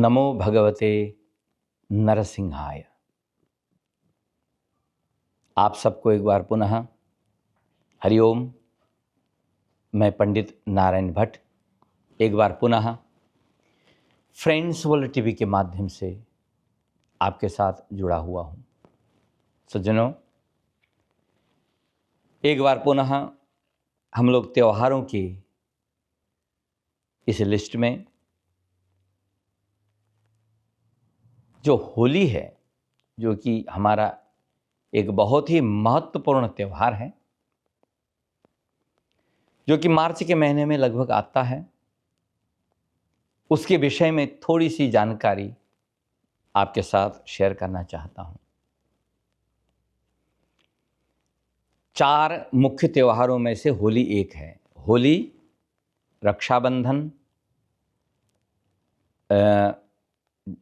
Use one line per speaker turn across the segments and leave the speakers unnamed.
नमो भगवते नरसिंहाय। आप सबको एक बार पुनः हरिओम। मैं पंडित नारायण भट्ट एक बार पुनः फ्रेंड्स वर्ल्ड टीवी के माध्यम से आपके साथ जुड़ा हुआ हूँ। सज्जनों, एक बार पुनः हम लोग त्योहारों की इस लिस्ट में जो होली है, जो कि हमारा एक बहुत ही महत्वपूर्ण त्यौहार है, जो कि मार्च के महीने में लगभग आता है, उसके विषय में थोड़ी सी जानकारी आपके साथ शेयर करना चाहता हूं। 4 मुख्य त्योहारों में से होली एक है। होली, रक्षाबंधन,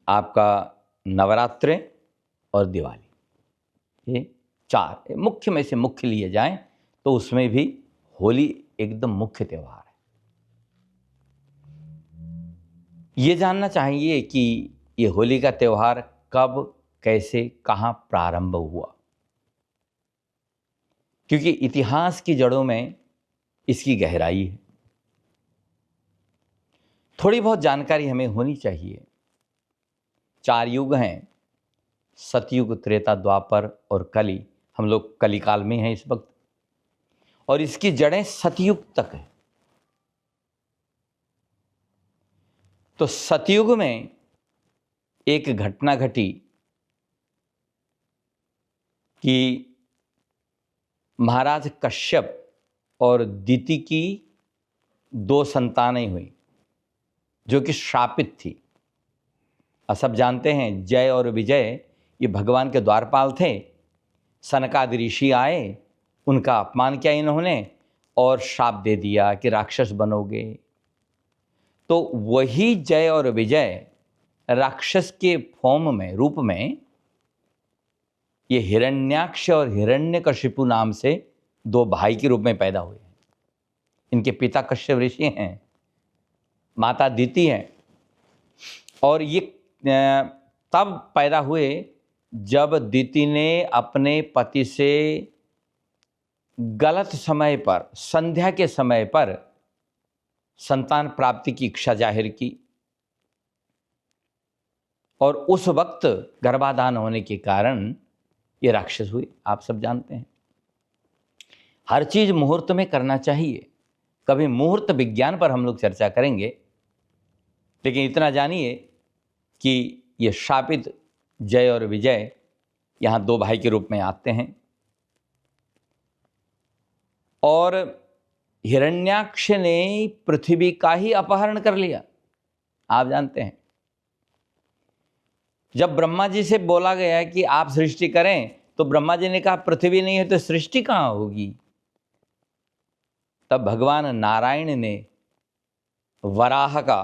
आपका नवरात्रि और दिवाली। ये 4 मुख्य में से मुख्य लिए जाएं तो उसमें भी होली एकदम मुख्य त्यौहार है। ये जानना चाहिए कि ये होली का त्यौहार कब, कैसे, कहाँ प्रारंभ हुआ, क्योंकि इतिहास की जड़ों में इसकी गहराई है। थोड़ी बहुत जानकारी हमें होनी चाहिए। 4 युग हैं, सतयुग, त्रेता, द्वापर और कली। हम लोग कलिकाल में हैं इस वक्त, और इसकी जड़ें सतयुग तक है। तो सतयुग में एक घटना घटी कि महाराज कश्यप और दिति की 2 संतानें हुई जो कि श्रापित थी। सब जानते हैं, जय और विजय ये भगवान के द्वारपाल थे। सनकादि ऋषि आए, उनका अपमान किया इन्होंने और श्राप दे दिया कि राक्षस बनोगे। तो वही जय और विजय राक्षस के फॉर्म में, रूप में, ये हिरण्याक्ष और हिरण्यकशिपु नाम से 2 भाई के रूप में पैदा हुए। इनके पिता कश्यप ऋषि हैं, माता दिति हैं, और ये तब पैदा हुए जब दिति ने अपने पति से गलत समय पर, संध्या के समय पर संतान प्राप्ति की इच्छा जाहिर की, और उस वक्त गर्भाधान होने के कारण ये राक्षस हुए। आप सब जानते हैं, हर चीज मुहूर्त में करना चाहिए। कभी मुहूर्त विज्ञान पर हम लोग चर्चा करेंगे, लेकिन इतना जानिए कि ये शापित जय और विजय यहाँ 2 भाई के रूप में आते हैं। और हिरण्याक्ष ने पृथ्वी का ही अपहरण कर लिया। आप जानते हैं, जब ब्रह्मा जी से बोला गया कि आप सृष्टि करें, तो ब्रह्मा जी ने कहा पृथ्वी नहीं है तो सृष्टि कहाँ होगी। तब भगवान नारायण ने वराह का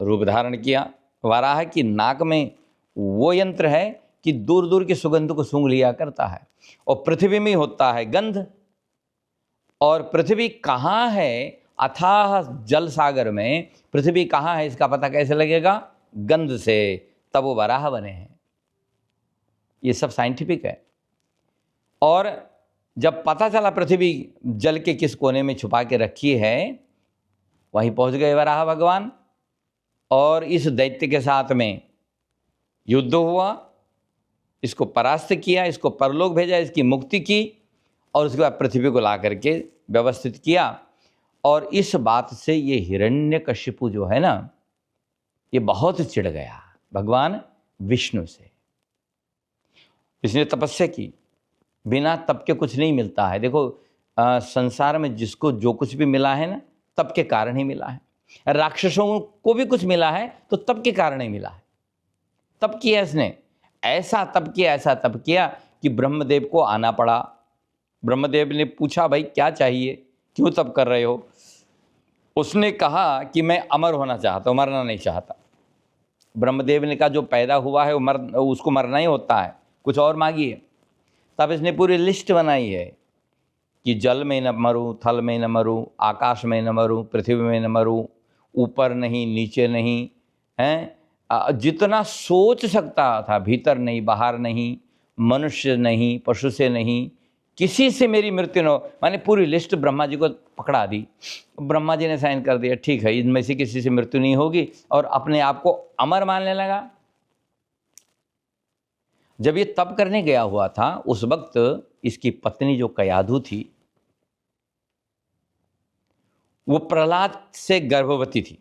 रूप धारण किया। वराह की नाक में वो यंत्र है कि दूर दूर की सुगंध को सूंघ लिया करता है, और पृथ्वी में होता है गंध। और पृथ्वी कहाँ है, अथाह जल सागर में पृथ्वी कहाँ है, इसका पता कैसे लगेगा? गंध से। तब वो वराह बने हैं। ये सब साइंटिफिक है। और जब पता चला पृथ्वी जल के किस कोने में छुपा के रखी है, वहीं पहुंच गए वराह भगवान, और इस दैत्य के साथ में युद्ध हुआ, इसको परास्त किया, इसको परलोक भेजा, इसकी मुक्ति की, और उसके बाद पृथ्वी को ला करके व्यवस्थित किया। और इस बात से ये हिरण्यकशिपु जो है ना, ये बहुत चिढ़ गया भगवान विष्णु से। इसने तपस्या की। बिना तप के कुछ नहीं मिलता है। देखो, संसार में जिसको जो कुछ भी मिला है ना, तप के कारण ही मिला है। राक्षसों को भी कुछ मिला है तो तप के कारण ही मिला है। तप किया इसने, ऐसा तप किया, ऐसा तप किया कि ब्रह्मदेव को आना पड़ा। ब्रह्मदेव ने पूछा, भाई क्या चाहिए, क्यों तप कर रहे हो? उसने कहा कि मैं अमर होना चाहता हूँ, मरना नहीं चाहता। ब्रह्मदेव ने कहा जो पैदा हुआ है उसको मरना ही होता है, कुछ और मांगिए। तब इसने पूरी लिस्ट बनाई है कि जल में न मरूं, थल में न मरूं, आकाश में न मरूं, पृथ्वी में न मरूं, ऊपर नहीं, नीचे नहीं, हैं, जितना सोच सकता था, भीतर नहीं, बाहर नहीं, मनुष्य नहीं, पशु से नहीं, किसी से मेरी मृत्यु न हो, मैंने पूरी लिस्ट ब्रह्मा जी को पकड़ा दी। ब्रह्मा जी ने साइन कर दिया, ठीक है, इनमें से किसी से मृत्यु नहीं होगी, और अपने आप को अमर मानने लगा। जब ये तप करने गया हुआ था, उस वक्त इसकी पत्नी जो कयाधु थी, वो प्रहलाद से गर्भवती थी,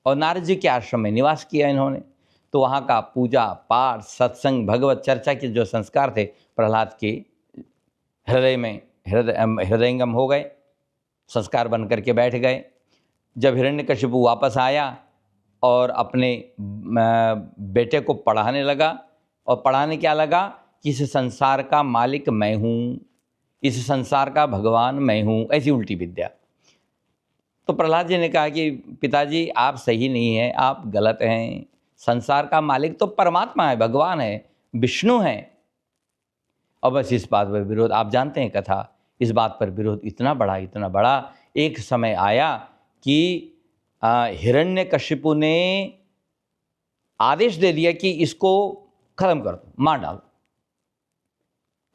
और नारद जी के आश्रम में निवास किया इन्होंने। तो वहाँ का पूजा पाठ, सत्संग, भगवत चर्चा के जो संस्कार थे प्रहलाद के हृदय में हृदयंगम हो गए, संस्कार बन करके बैठ गए। जब हिरण्यकशिपु वापस आया और अपने बेटे को पढ़ाने लगा, और पढ़ाने क्या लगा कि इस संसार का मालिक मैं हूँ, इस संसार का भगवान मैं हूँ, ऐसी उल्टी विद्या। तो प्रहलाद जी ने कहा कि पिताजी आप सही नहीं हैं, आप गलत हैं, संसार का मालिक तो परमात्मा है, भगवान है, विष्णु है। और बस इस बात पर विरोध, आप जानते हैं कथा, इस बात पर विरोध इतना बड़ा, एक समय आया कि हिरण्यकशिपु ने आदेश दे दिया कि इसको खत्म कर दो, मार डालो,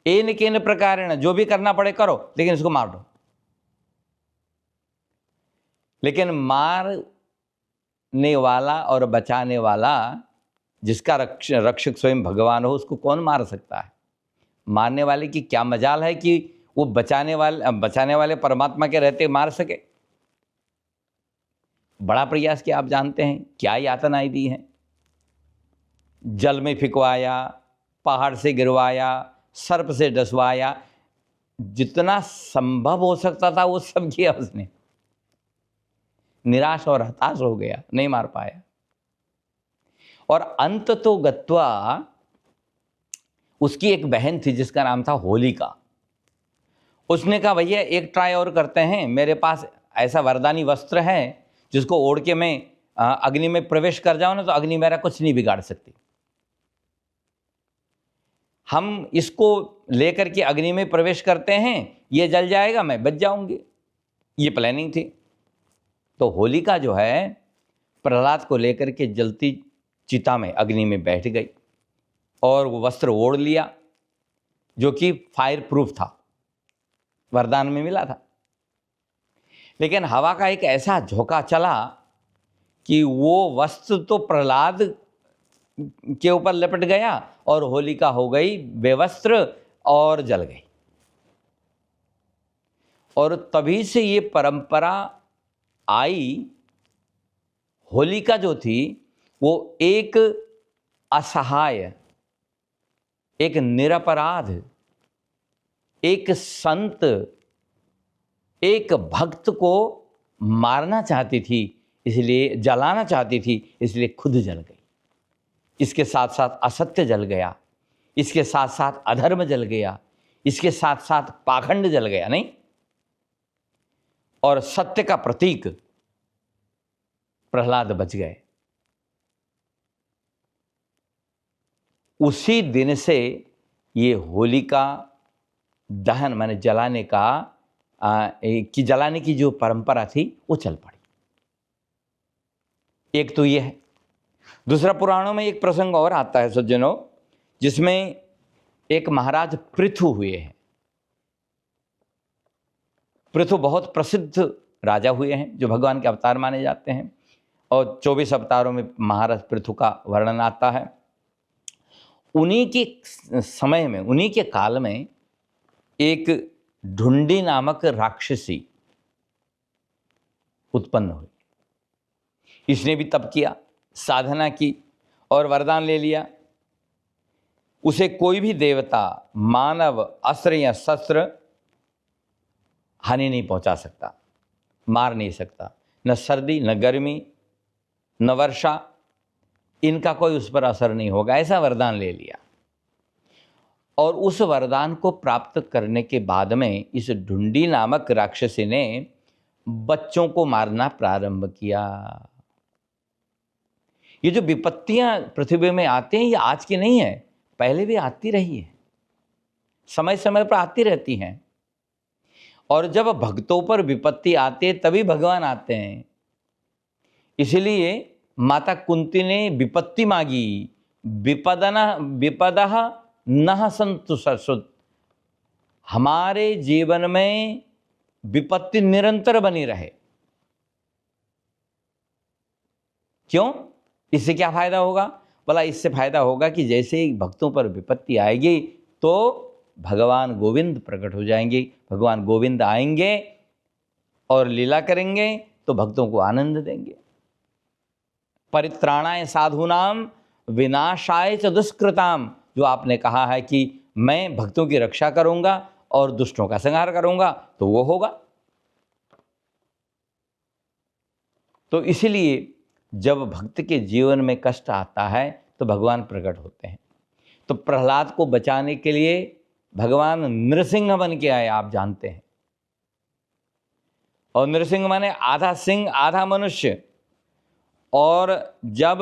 एन केन प्रकारेण, जो भी करना पड़े करो, लेकिन इसको मार दो। लेकिन मारने वाला और बचाने वाला, जिसका रक्षक स्वयं भगवान हो, उसको कौन मार सकता है? मारने वाले की क्या मजाल है कि वो बचाने वाले परमात्मा के रहते मार सके। बड़ा प्रयास किया, आप जानते हैं क्या यातनाएं दी हैं। जल में फिकवाया, पहाड़ से गिरवाया, सर्प से डसवाया, जितना संभव हो सकता था वो सब किया उसने। निराश और हताश हो गया, नहीं मार पाया। और अंत तो गत्वा उसकी एक बहन थी जिसका नाम था होलिका। उसने कहा भैया एक ट्राई और करते हैं, मेरे पास ऐसा वरदानी वस्त्र है जिसको ओढ़ के मैं अग्नि में प्रवेश कर जाऊं ना, तो अग्नि मेरा कुछ नहीं बिगाड़ सकती। हम इसको लेकर के अग्नि में प्रवेश करते हैं, ये जल जाएगा, मैं बच जाऊंगी। ये प्लानिंग थी। तो होलिका जो है प्रहलाद को लेकर के जलती चिता में, अग्नि में बैठ गई, और वो वस्त्र ओढ़ लिया जो कि फायर प्रूफ था, वरदान में मिला था। लेकिन हवा का एक ऐसा झोंका चला कि वो वस्त्र तो प्रहलाद के ऊपर लपट गया, और होलिका हो गई बेवस्त्र और जल गई। और तभी से ये परंपरा आई। होलिका जो थी वो एक असहाय, एक निरपराध, एक संत, एक भक्त को मारना चाहती थी, इसलिए जलाना चाहती थी, इसलिए खुद जल गई। इसके साथ साथ असत्य जल गया, इसके साथ साथ अधर्म जल गया, इसके साथ साथ पाखंड जल गया, नहीं? और सत्य का प्रतीक प्रहलाद बच गए। उसी दिन से ये होलिका दहन माने जलाने का जलाने की जो परंपरा थी वो चल पड़ी। एक तो ये है। दूसरा, पुराणों में एक प्रसंग और आता है सज्जनों, जिसमें एक महाराज पृथु हुए हैं। पृथु बहुत प्रसिद्ध राजा हुए हैं जो भगवान के अवतार माने जाते हैं, और 24 अवतारों में महाराज पृथु का वर्णन आता है। उन्हीं के समय में, उन्हीं के काल में एक ढुंडी नामक राक्षसी उत्पन्न हुई। इसने भी तप किया, साधना की और वरदान ले लिया। उसे कोई भी देवता, मानव, अस्त्र या शस्त्र हानि नहीं पहुंचा सकता, मार नहीं सकता। न सर्दी, न गर्मी, न वर्षा, इनका कोई उस पर असर नहीं होगा, ऐसा वरदान ले लिया। और उस वरदान को प्राप्त करने के बाद में इस ढुंडी नामक राक्षसी ने बच्चों को मारना प्रारंभ किया। ये जो विपत्तियां पृथ्वी में आते हैं, ये आज की नहीं है, पहले भी आती रही है, समय समय पर आती रहती हैं। और जब भक्तों पर विपत्ति आती है तभी भगवान आते हैं। इसलिए माता कुंती ने विपत्ति मांगी, विपदः नः सन्तु ससुत, हमारे जीवन में विपत्ति निरंतर बनी रहे। क्यों? इससे क्या फायदा होगा? बोला इससे फायदा होगा कि जैसे ही भक्तों पर विपत्ति आएगी तो भगवान गोविंद प्रकट हो जाएंगे, भगवान गोविंद आएंगे और लीला करेंगे तो भक्तों को आनंद देंगे। परित्राणाय साधूनाम विनाशाय च दुष्कृताम, जो आपने कहा है कि मैं भक्तों की रक्षा करूंगा और दुष्टों का संहार करूंगा, तो वो होगा। तो इसलिए जब भक्त के जीवन में कष्ट आता है तो भगवान प्रकट होते हैं। तो प्रहलाद को बचाने के लिए भगवान नृसिंह बन के आए, आप जानते हैं। और नृसिंह माने आधा सिंह आधा मनुष्य। और जब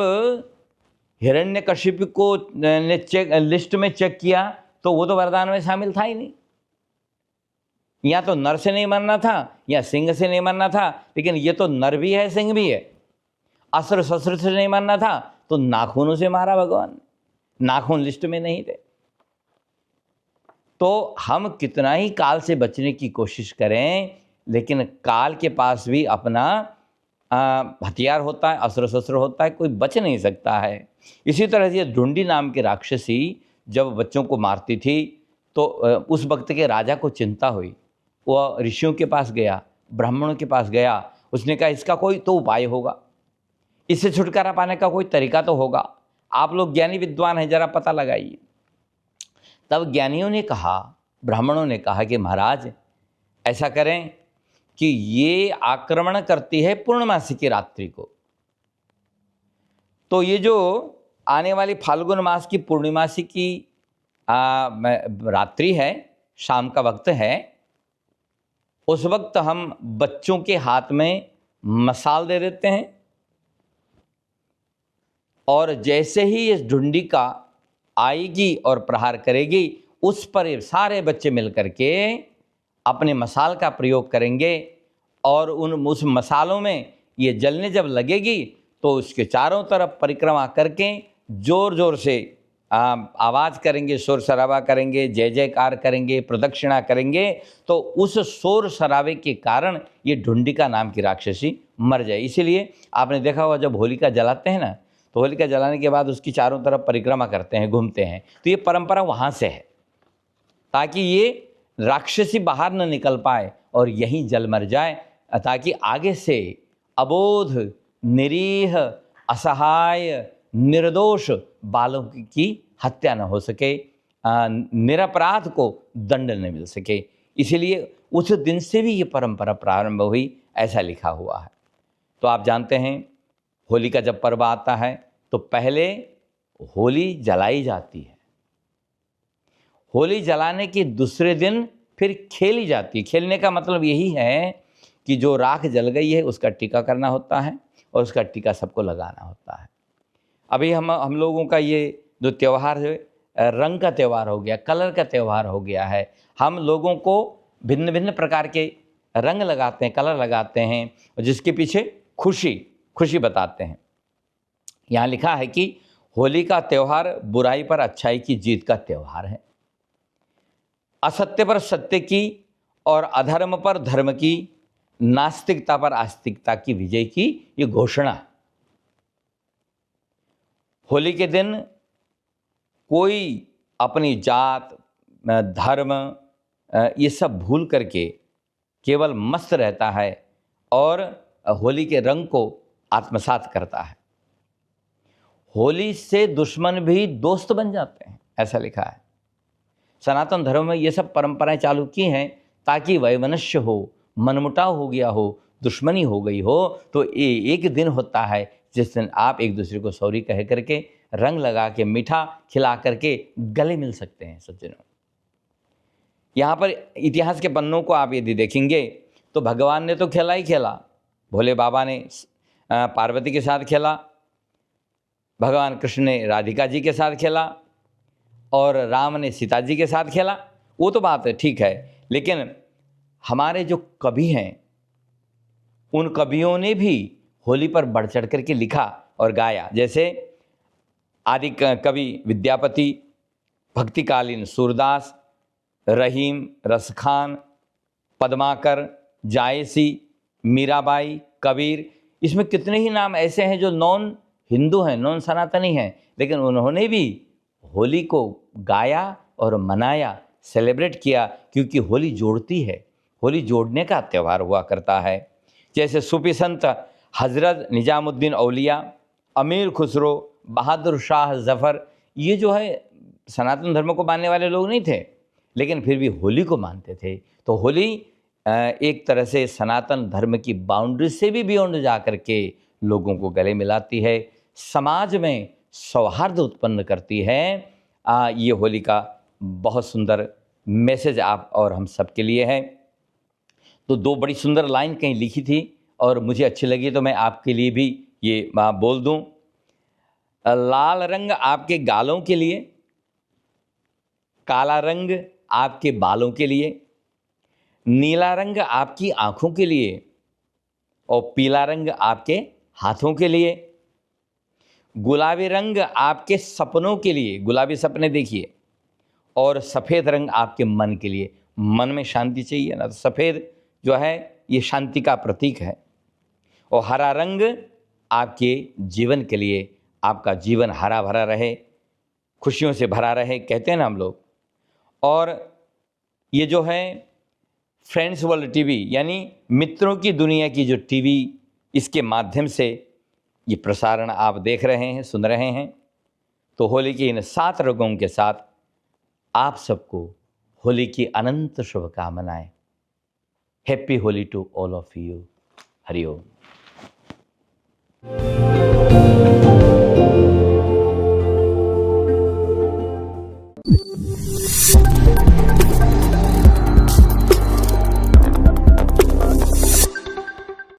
हिरण्यकशिपु को ने लिस्ट में चेक किया तो वो तो वरदान में शामिल था ही नहीं। या तो नर से नहीं मरना था या सिंह से नहीं मरना था, लेकिन ये तो नर भी है सिंह भी है। अस्त्र शस्त्र से नहीं मरना था तो नाखूनों से मारा भगवान, नाखून लिस्ट में नहीं थे। तो हम कितना ही काल से बचने की कोशिश करें, लेकिन काल के पास भी अपना हथियार होता है, अस्त्र शस्त्र होता है, कोई बच नहीं सकता है। इसी तरह से ढूंढी नाम की राक्षसी जब बच्चों को मारती थी तो उस वक्त के राजा को चिंता हुई। वह ऋषियों के पास गया, ब्राह्मणों के पास गया, उसने कहा इसका कोई तो उपाय होगा, इससे छुटकारा पाने का कोई तरीका तो होगा, आप लोग ज्ञानी विद्वान हैं, जरा पता लगाइए। तब ज्ञानियों ने कहा, ब्राह्मणों ने कहा कि महाराज ऐसा करें कि ये आक्रमण करती है पूर्णमासी की रात्रि को, तो ये जो आने वाली फाल्गुन मास की पूर्णिमासी की रात्रि है, शाम का वक्त है, उस वक्त हम बच्चों के हाथ में मसाल दे देते हैं और जैसे ही इस ढूंढी का आएगी और प्रहार करेगी, उस पर सारे बच्चे मिलकर के अपने मसाल का प्रयोग करेंगे और उस मसालों में ये जलने जब लगेगी तो उसके चारों तरफ परिक्रमा करके जोर जोर से आवाज़ करेंगे, शोर शराबा करेंगे, जय जयकार करेंगे, प्रदक्षिणा करेंगे, तो उस शोर शराबे के कारण ये ढूंढिका नाम की राक्षसी मर जाए। इसीलिए आपने देखा होगा जब होलिका जलाते हैं ना, तो होलिका जलाने के बाद उसकी चारों तरफ परिक्रमा करते हैं, घूमते हैं। तो ये परंपरा वहाँ से है, ताकि ये राक्षसी बाहर न निकल पाए और यहीं जल मर जाए, ताकि आगे से अबोध, निरीह, असहाय, निर्दोष बालों की हत्या न हो सके, निरपराध को दंड न मिल सके। इसीलिए उस दिन से भी ये परंपरा प्रारंभ हुई, ऐसा लिखा हुआ है। तो आप जानते हैं होली का जब पर्व आता है तो पहले होली जलाई जाती है, होली जलाने के दूसरे दिन फिर खेली जाती है। खेलने का मतलब यही है कि जो राख जल गई है उसका टीका करना होता है और उसका टीका सबको लगाना होता है। अभी हम लोगों का ये जो त्यौहार है, रंग का त्यौहार हो गया, कलर का त्यौहार हो गया है। हम लोगों को भिन्न भिन्न प्रकार के रंग लगाते हैं, कलर लगाते हैं, जिसके पीछे खुशी बताते हैं। यहाँ लिखा है कि होली का त्यौहार बुराई पर अच्छाई की जीत का त्यौहार है, असत्य पर सत्य की और अधर्म पर धर्म की, नास्तिकता पर आस्तिकता की विजय की ये घोषणा। होली के दिन कोई अपनी जात, धर्म ये सब भूल करके केवल मस्त रहता है और होली के रंग को आत्मसात करता है। होली से दुश्मन भी दोस्त बन जाते हैं, ऐसा लिखा है। सनातन धर्म में ये सब परंपराएं चालू की हैं ताकि वैमनस्य हो, मनमुटाव हो गया हो, दुश्मनी हो गई हो, तो एक दिन होता है जिस दिन आप एक दूसरे को सॉरी कह करके, रंग लगा के, मीठा खिला करके गले मिल सकते हैं सज्जनों। यहाँ पर इतिहास के पन्नों को आप यदि देखेंगे तो भगवान ने तो खेला ही खेला, भोले बाबा ने पार्वती के साथ खेला, भगवान कृष्ण ने राधिका जी के साथ खेला और राम ने सीता जी के साथ खेला, वो तो बात है ठीक है। लेकिन हमारे जो कवि हैं उन कवियों ने भी होली पर बढ़ चढ़ करके लिखा और गाया। जैसे आदि कवि विद्यापति, भक्तिकालीन सूरदास, रहीम, रसखान, पद्माकर, जायसी, मीराबाई, कबीर, इसमें कितने ही नाम ऐसे हैं जो नॉन हिंदू हैं, नॉन सनातनी हैं, लेकिन उन्होंने भी होली को गाया और मनाया, सेलिब्रेट किया, क्योंकि होली जोड़ती है, होली जोड़ने का त्यौहार हुआ करता है। जैसे सूफी संत हज़रत निजामुद्दीन औलिया, अमीर खुसरो, बहादुर शाह जफ़र, ये जो है सनातन धर्म को मानने वाले लोग नहीं थे, लेकिन फिर भी होली को मानते थे। तो होली एक तरह से सनातन धर्म की बाउंड्री से भी बियॉन्ड जा कर के लोगों को गले मिलाती है, समाज में सौहार्द उत्पन्न करती है। ये होली का बहुत सुंदर मैसेज आप और हम सब के लिए है। तो दो बड़ी सुंदर लाइन कहीं लिखी थी और मुझे अच्छी लगी, तो मैं आपके लिए भी ये बोल दूं। लाल रंग आपके गालों के लिए, काला रंग आपके बालों के लिए, नीला रंग आपकी आंखों के लिए और पीला रंग आपके हाथों के लिए, गुलाबी रंग आपके सपनों के लिए, गुलाबी सपने देखिए, और सफ़ेद रंग आपके मन के लिए। मन में शांति चाहिए ना, तो सफ़ेद जो है ये शांति का प्रतीक है। और हरा रंग आपके जीवन के लिए, आपका जीवन हरा भरा रहे, खुशियों से भरा रहे, कहते हैं ना हम लोग। और ये जो है फ्रेंड्स वर्ल्ड टीवी, यानी मित्रों की दुनिया की जो टीवी, इसके माध्यम से ये प्रसारण आप देख रहे हैं, सुन रहे हैं। तो होली के इन 7 रंगों के साथ आप सबको होली की अनंत शुभकामनाएं। Happy Holi to all of you. Hari Om.